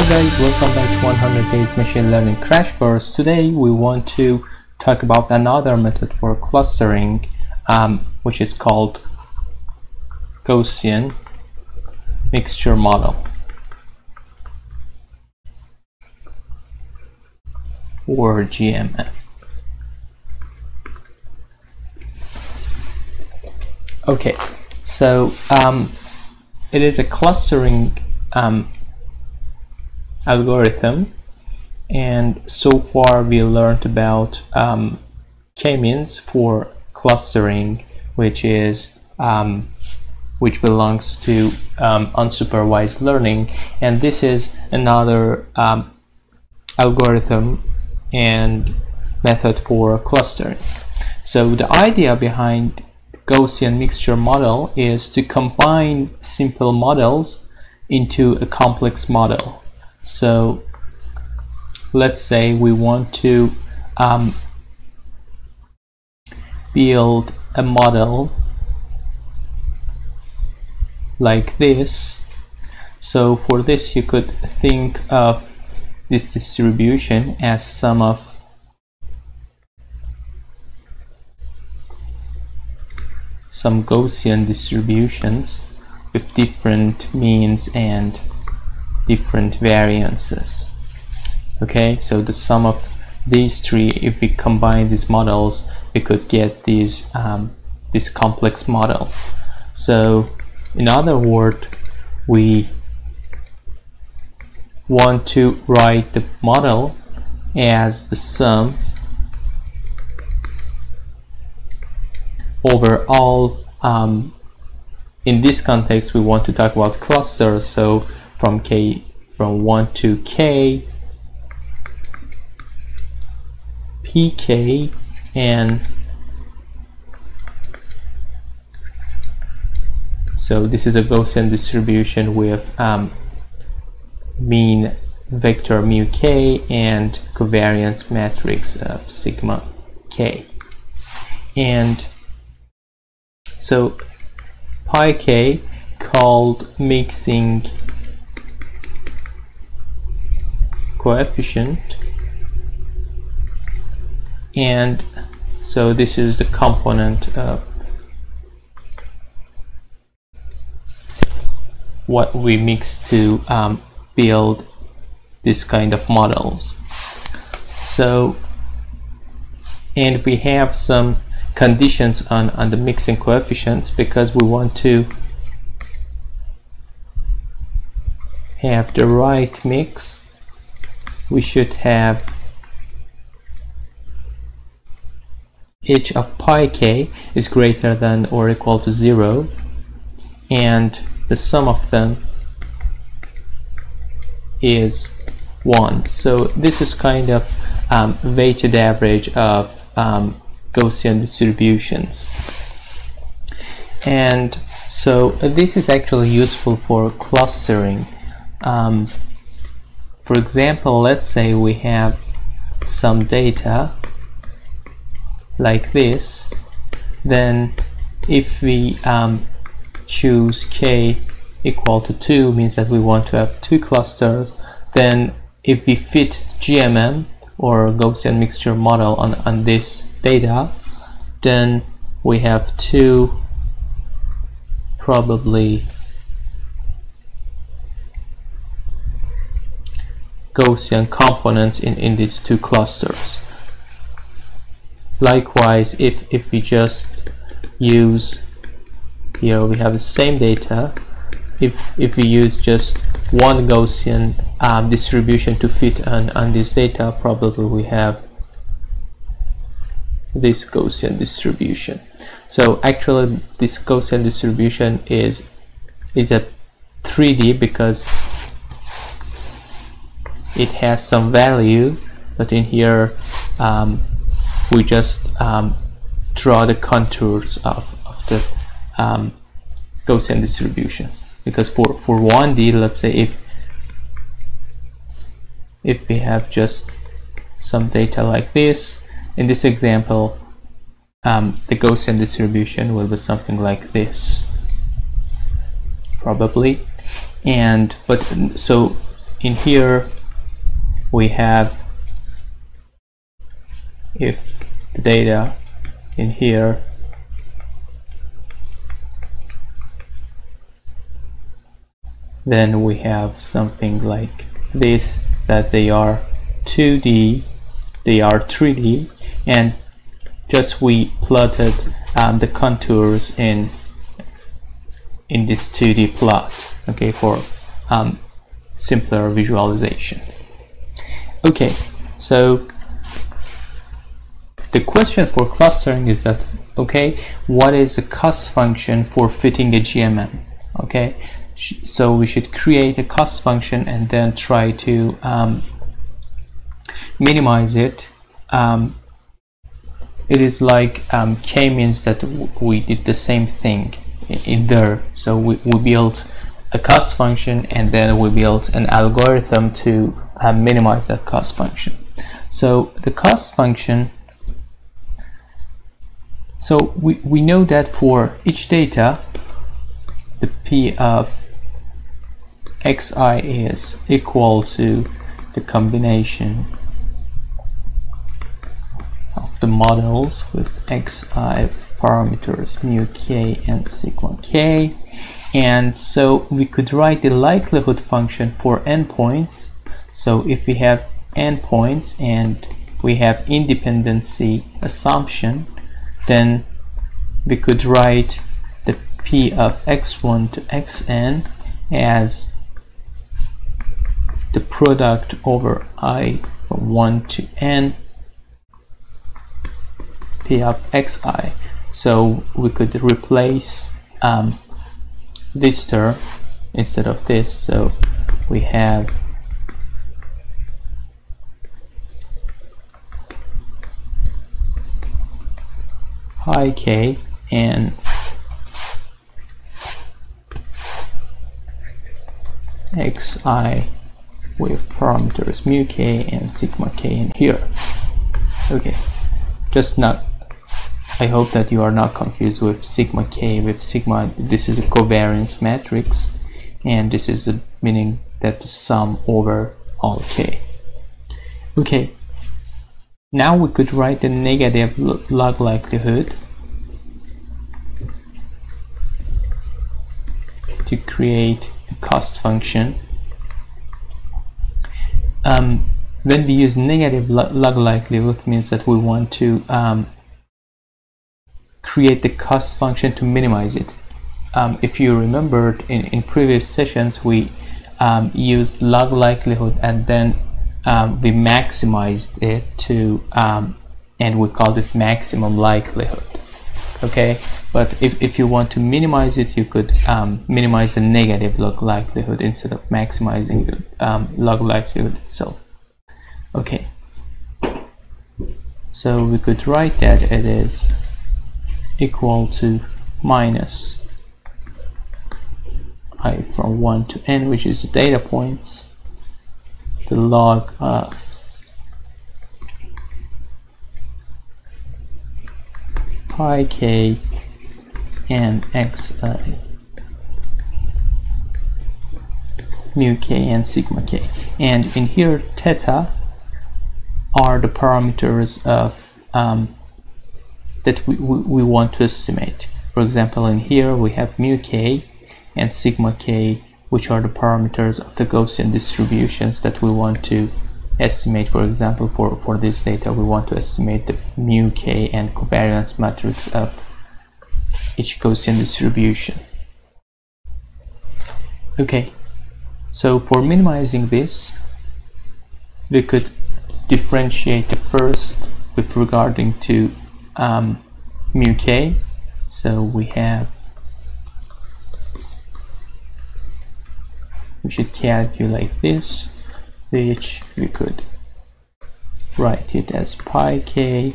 guys, welcome back to 100 Days Machine Learning Crash Course. Today we want to talk about another method for clustering, which is called Gaussian mixture model, or GMM. Okay, so it is a clustering algorithm, and so far we learned about k-means for clustering, which belongs to unsupervised learning, and this is another algorithm and method for clustering. So the idea behind Gaussian mixture model is to combine simple models into a complex model. So let's say we want to build a model like this. So for this, you could think of this distribution as sum of some Gaussian distributions with different means and different variances. Okay, so the sum of these three, if we combine these models, we could get these this complex model. So in other words, we want to write the model as the sum over all. In this context, we want to talk about clusters, so from 1 to k, pk, and so this is a Gaussian distribution with mean vector mu k and covariance matrix of sigma k. And so pi k, called mixing coefficient, and so this is the component of what we mix to build this kind of models. So, and we have some conditions on the mixing coefficients, because we want to have the right mix. We should have h of pi k is greater than or equal to 0, and the sum of them is 1. So this is kind of weighted average of Gaussian distributions. And so this is actually useful for clustering. For example, let's say we have some data like this. Then if we choose k equal to 2, means that we want to have 2 clusters. Then if we fit GMM, or Gaussian mixture model, on this data, then we have 2 probably Gaussian components in these 2 clusters. Likewise, if we just use, here we have the same data, if we use just one Gaussian distribution to fit on this data, probably we have this Gaussian distribution. So actually this Gaussian distribution is a 3D, because it has some value, but in here we just draw the contours of the Gaussian distribution. Because for 1D, let's say if we have just some data like this, in this example, the Gaussian distribution will be something like this, probably. And so in here we have if the data in here then we have something like this, that they are 2D, they are 3D, and just we plotted the contours in this 2D plot, okay, for simpler visualization. Okay, so the question for clustering is that, okay, what is a cost function for fitting a GMM? Okay, so we should create a cost function and then try to minimize it. It is like K means that we did the same thing in there. So we built a cost function and then we built an algorithm to minimize that cost function. So the cost function, so we know that for each data the P of xi is equal to the combination of the models with xi parameters mu k and sigma k. And so we could write the likelihood function for endpoints. So if we have endpoints and we have independency assumption, then we could write the P of x1 to xn as the product over I from 1 to n P of xi. So we could replace this term instead of this. So we have pi k and xi with parameters mu k and sigma k in here. Okay, just not, I hope that you are not confused with sigma k. With sigma, this is a covariance matrix, and this is the meaning that the sum over all k. Okay, now we could write the negative log likelihood to create a cost function. When we use negative log likelihood, means that we want to create the cost function to minimize it. If you remembered in previous sessions, we used log likelihood and then we maximized it to and we called it maximum likelihood. Okay, but if you want to minimize it, you could minimize the negative log likelihood instead of maximizing the log likelihood itself. Okay, so we could write that it is equal to minus I from 1 to n, which is the data points, the log of pi k and xi mu k and sigma k. And in here theta are the parameters of that we want to estimate. For example, in here we have mu k and sigma k, which are the parameters of the Gaussian distributions that we want to estimate. For example, for this data, we want to estimate the mu k and covariance matrix of each Gaussian distribution. Okay, so for minimizing this, we could differentiate the first with regarding to mu k. So we should calculate this, which we could write it as pi k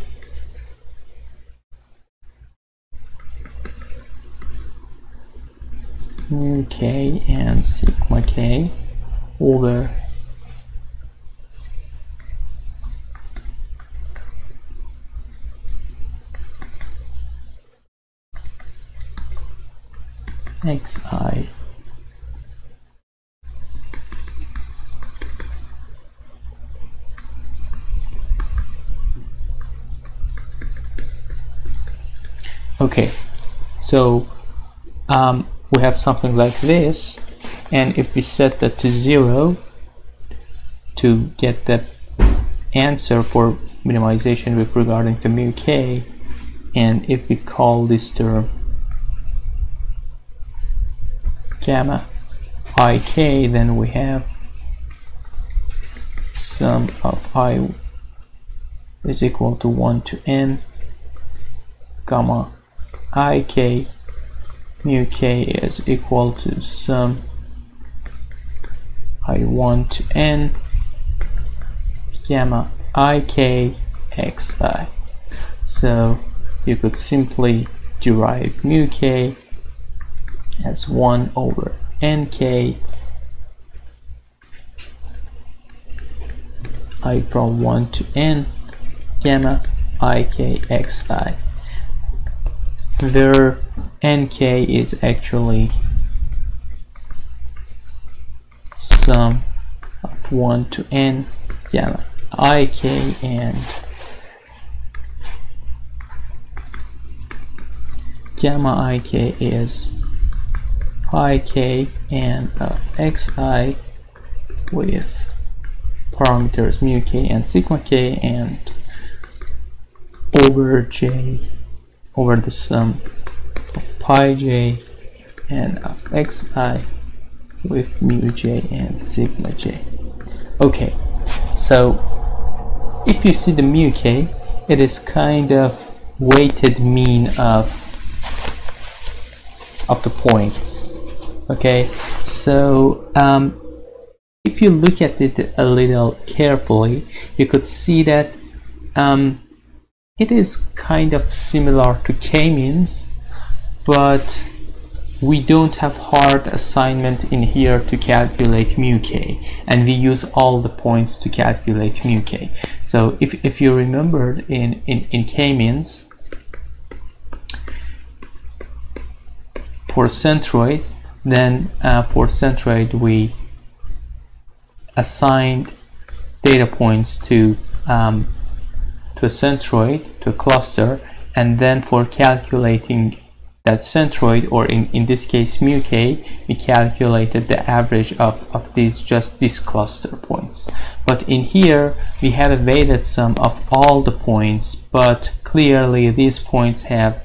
mu k and sigma k over xi Okay, so we have something like this, and if we set that to 0 to get the answer for minimization with regarding to mu k, and if we call this term gamma ik, then we have sum of I is equal to 1 to n gamma ik mu k is equal to sum I1 to n gamma ik xi. So you could simply derive mu k as 1 over nk I from 1 to n gamma ik xi, where nk is actually sum of 1 to n gamma ik, and gamma ik is ik n of xi with parameters mu k and sigma k, and over j over the sum of pi j n of xi with mu j and sigma j. Okay, so if you see the mu k, it is kind of weighted mean of the points. Okay, so if you look at it a little carefully, you could see that it is kind of similar to k-means, but we don't have hard assignment in here to calculate mu k, and we use all the points to calculate mu k. So if you remembered in k-means, for centroids, then for centroid we assigned data points to a centroid, to a cluster, and then for calculating that centroid, or in this case mu k, we calculated the average of these cluster points. But in here we have a weighted sum of all the points, but clearly these points have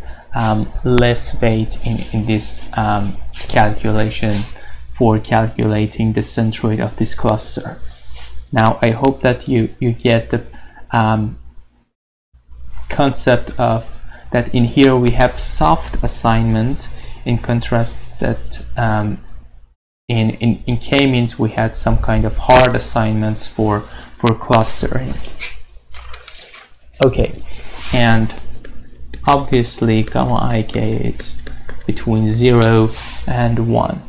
less weight in this calculation for calculating the centroid of this cluster. Now I hope that you get the concept of that in here we have soft assignment, in contrast that in k-means we had some kind of hard assignments for clustering. Okay, and obviously gamma ik is between 0 and 1.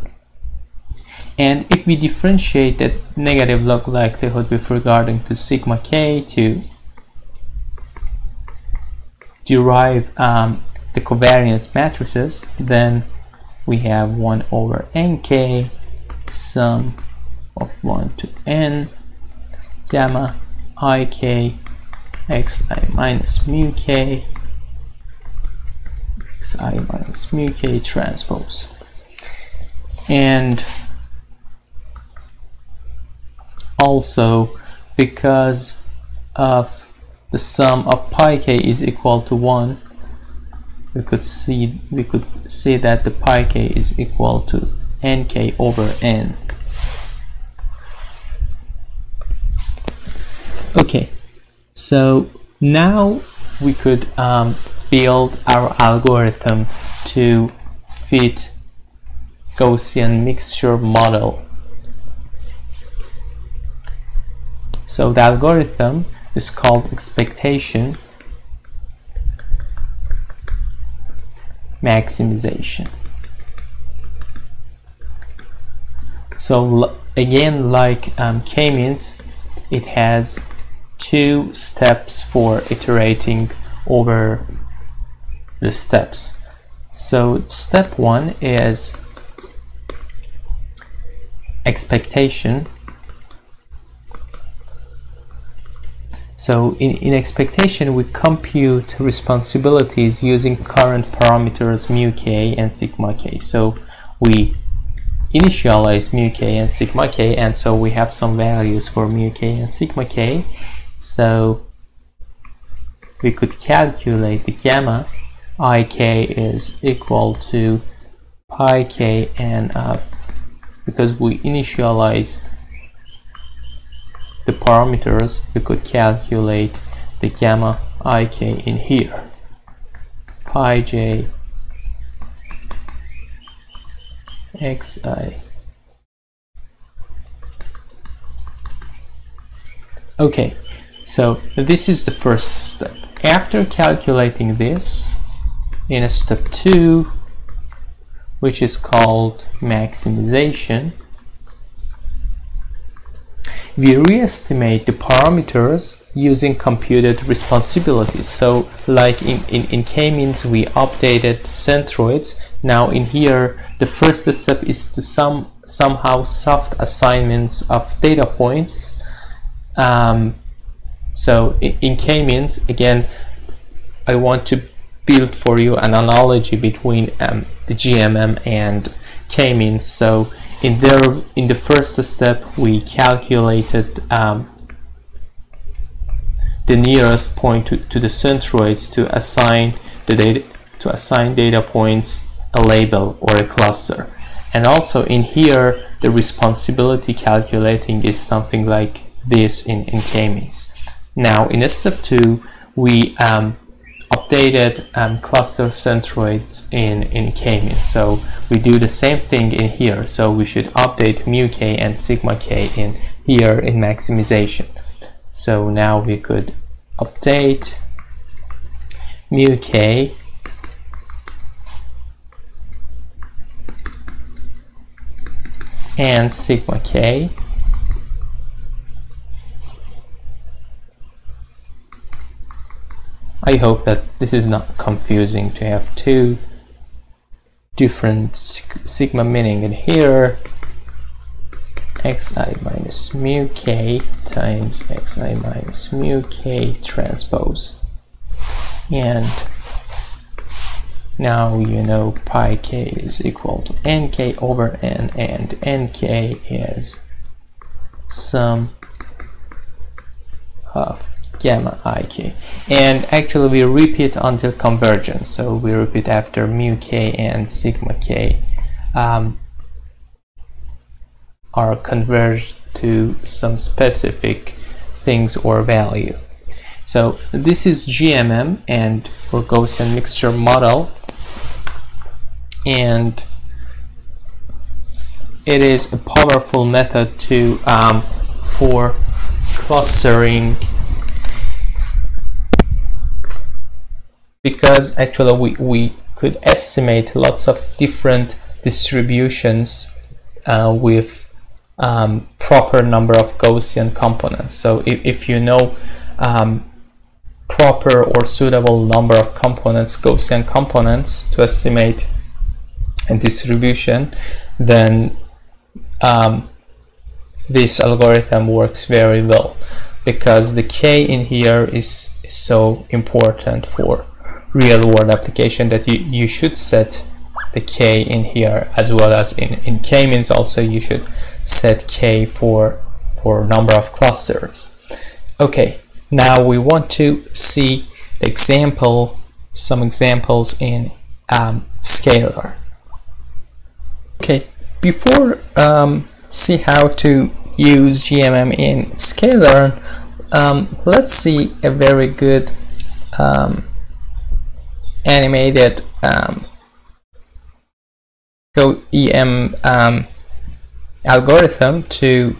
And if we differentiate that negative log likelihood with regarding to sigma k to derive the covariance matrices, then we have 1 over nk sum of 1 to n gamma ik xi minus mu k xi minus mu k transpose. And also, because of the sum of pi k is equal to 1, we could see that the pi k is equal to nk over n. Okay, so now we could build our algorithm to fit Gaussian mixture model. So the algorithm is called expectation maximization. So again, like k-means, it has 2 steps for iterating over the steps. So step 1 is expectation. So in expectation, we compute responsibilities using current parameters mu k and sigma k. So we initialize mu k and sigma k, and so we have some values for mu k and sigma k. So we could calculate the gamma ik is equal to pi k n of, because we initialized the parameters, we could calculate the gamma ik in here, pi j xi. Okay, so this is the first step. After calculating this, in a step 2, which is called maximization, we re-estimate the parameters using computed responsibilities. So like in k-means, we updated centroids. Now in here, the first step is to somehow soft assignments of data points. So in k-means, again, I want to build for you an analogy between the GMM and k-means. So in the first step, we calculated the nearest point to the centroids to assign data points a label or a cluster. And also in here, the responsibility calculating is something like this in k-means. Now in step 2, we updated cluster centroids in k-means. So we do the same thing in here. So we should update mu k and sigma k in here in maximization. So now we could update mu k and sigma k. I hope that this is not confusing to have two different sigma meaning in here. Xi minus mu k times xi minus mu k transpose. And now you know pi k is equal to nk over n, and nk is sum of gamma ik. And actually we repeat until convergence. So we repeat after mu k and sigma k are converged to some specific things or value. So this is GMM and for Gaussian mixture model, and it is a powerful method to for clustering, because actually we could estimate lots of different distributions with proper number of Gaussian components. So if you know proper or suitable number of components, Gaussian components, to estimate a distribution, then this algorithm works very well, because the k in here is so important for real world application that you should set the k in here, as well as in k-means also you should set k for number of clusters. Okay, now we want to see the some examples in scalar. Okay, before see how to use GMM in scalar, let's see a very good animated GoEM algorithm to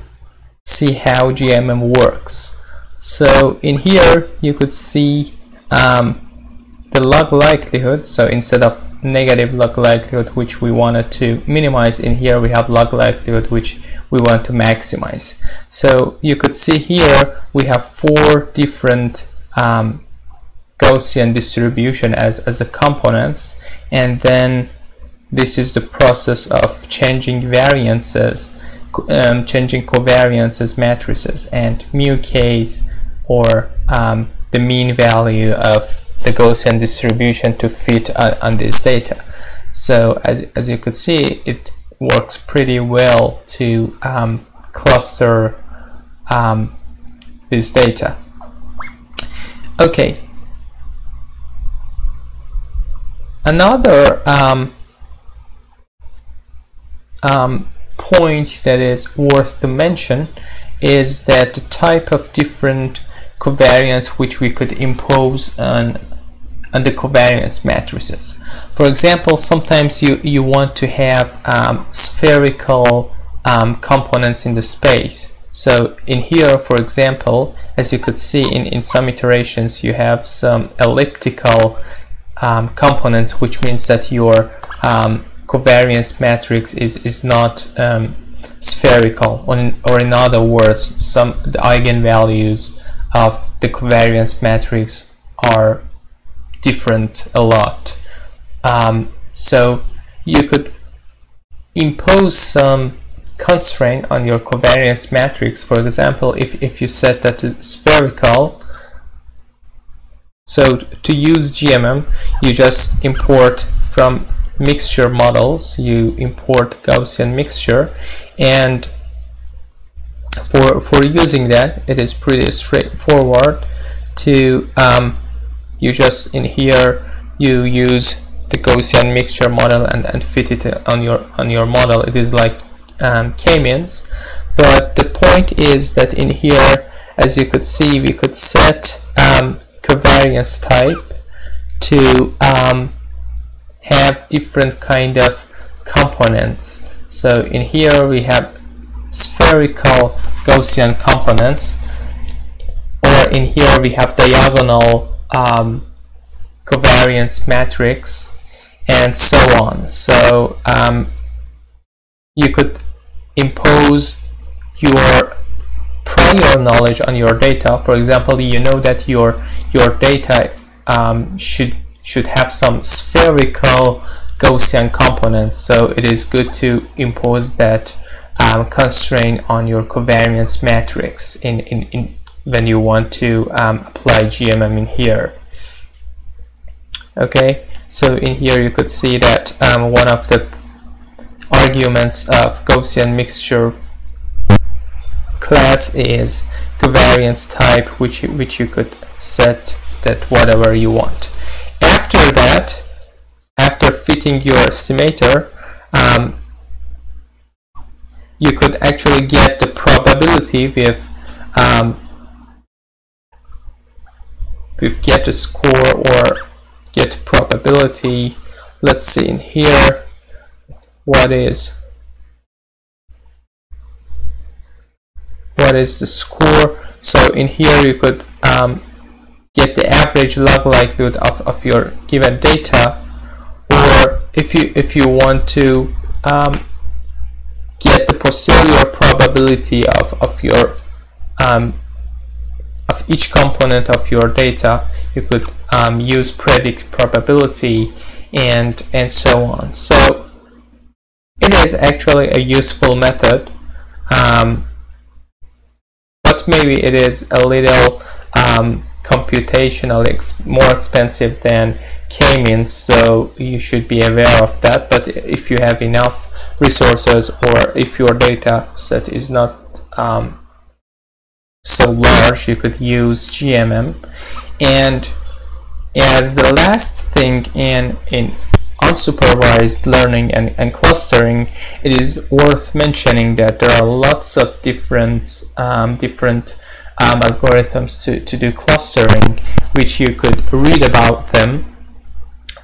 see how GMM works. So in here you could see the log likelihood. So instead of negative log likelihood, which we wanted to minimize, in here we have log likelihood which we want to maximize. So you could see here we have 4 different Gaussian distribution as a components, and then this is the process of changing variances, changing covariances matrices, and mu k's or the mean value of the Gaussian distribution to fit on this data. So as you could see, it works pretty well to cluster this data. Okay. Another point that is worth to mention is that the type of different covariance which we could impose on the covariance matrices. For example, sometimes you want to have spherical components in the space. So in here, for example, as you could see in some iterations, you have some elliptical components, which means that your covariance matrix is not spherical, or in other words, the eigenvalues of the covariance matrix are different a lot. So you could impose some constraint on your covariance matrix. For example, if you set that to spherical, so to use GMM, you just import from mixture models, you import Gaussian mixture, and for using that, it is pretty straightforward to you just in here you use the Gaussian mixture model and fit it on your model. It is like k-means, but the point is that in here, as you could see, we could set covariance type to have different kind of components. So in here we have spherical Gaussian components, or in here we have diagonal covariance matrix, and so on. So you could impose your prior knowledge on your data. For example, you know that your data should have some spherical Gaussian components, so it is good to impose that constraint on your covariance matrix in when you want to apply GMM in here. Okay, so in here you could see that one of the arguments of Gaussian mixture class is covariance type, which you could set that whatever you want. After that, after fitting your estimator, you could actually get the probability with get a score or get probability. Let's see in here what is the score. So in here you could get the average log likelihood of your given data, or if you want to get the posterior probability of your of each component of your data, you could use predict probability and so on. So it is actually a useful method, but maybe it is a little computationally more expensive than k-means, so you should be aware of that. But if you have enough resources, or if your data set is not so large, you could use GMM. And as the last thing in unsupervised learning and clustering, it is worth mentioning that there are lots of different algorithms to do clustering, which you could read about them.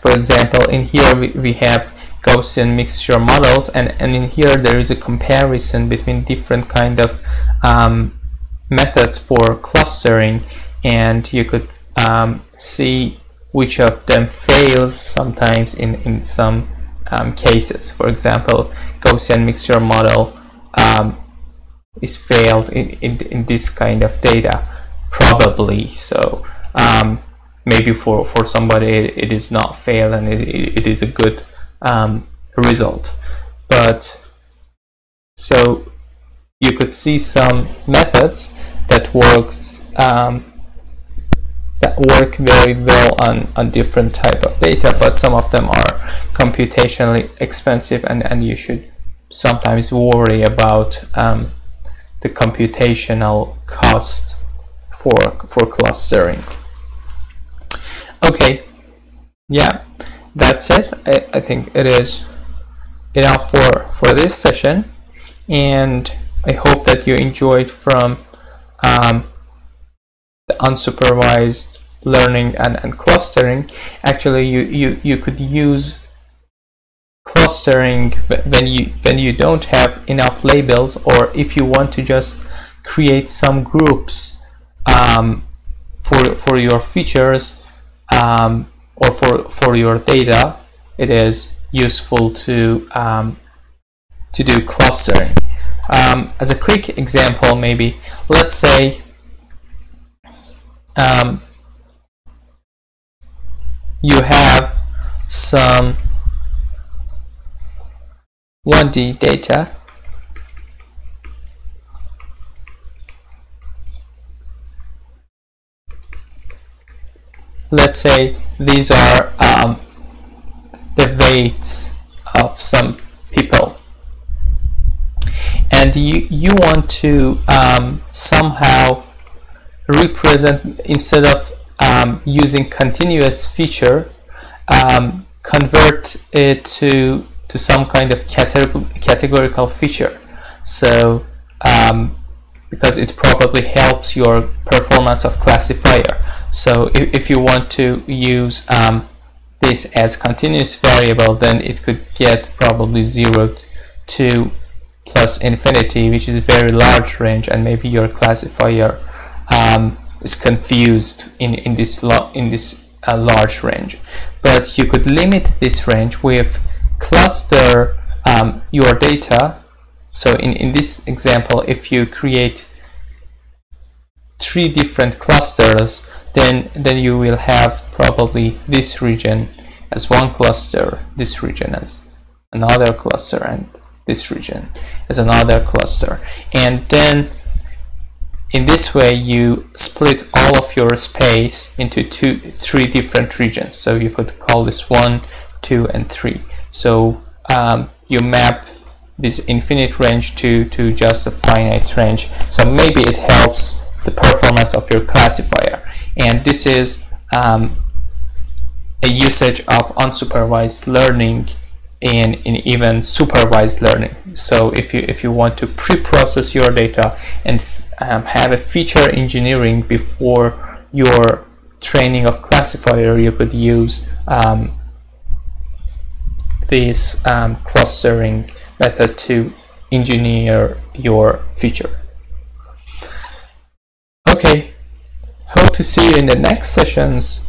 For example, in here we have Gaussian mixture models, and in here there is a comparison between different kind of methods for clustering, and you could see which of them fails sometimes in some cases. For example, Gaussian mixture model is failed in this kind of data, probably. So maybe for somebody it is not fail, and it is a good result. But so you could see some methods that works work very well on different type of data, but some of them are computationally expensive, and you should sometimes worry about the computational cost for clustering. Okay, yeah, that's it. I think it is enough for this session, and I hope that you enjoyed from the unsupervised learning and clustering. Actually, you could use clustering when you don't have enough labels, or if you want to just create some groups for your features or for your data. It is useful to do clustering. As a quick example, maybe let's say you have some 1D data. Let's say these are the weights of some people, and you want to somehow represent, instead of using continuous feature, convert it to some kind of categorical feature. So because it probably helps your performance of classifier. So if you want to use this as continuous variable, then it could get probably 0 to plus infinity, which is a very large range, and maybe your classifier is confused in this large range. But you could limit this range with cluster your data. So in this example, if you create 3 different clusters, then you will have probably this region as one cluster, this region as another cluster, and this region as another cluster. And then in this way you split all of your space into 3 different regions. So you could call this 1, 2, and 3. So you map this infinite range to just a finite range. So maybe it helps the performance of your classifier. And this is a usage of unsupervised learning in even supervised learning. So if you want to pre-process your data and have a feature engineering before your training of classifier, you could use this clustering method to engineer your feature. Okay, hope to see you in the next sessions.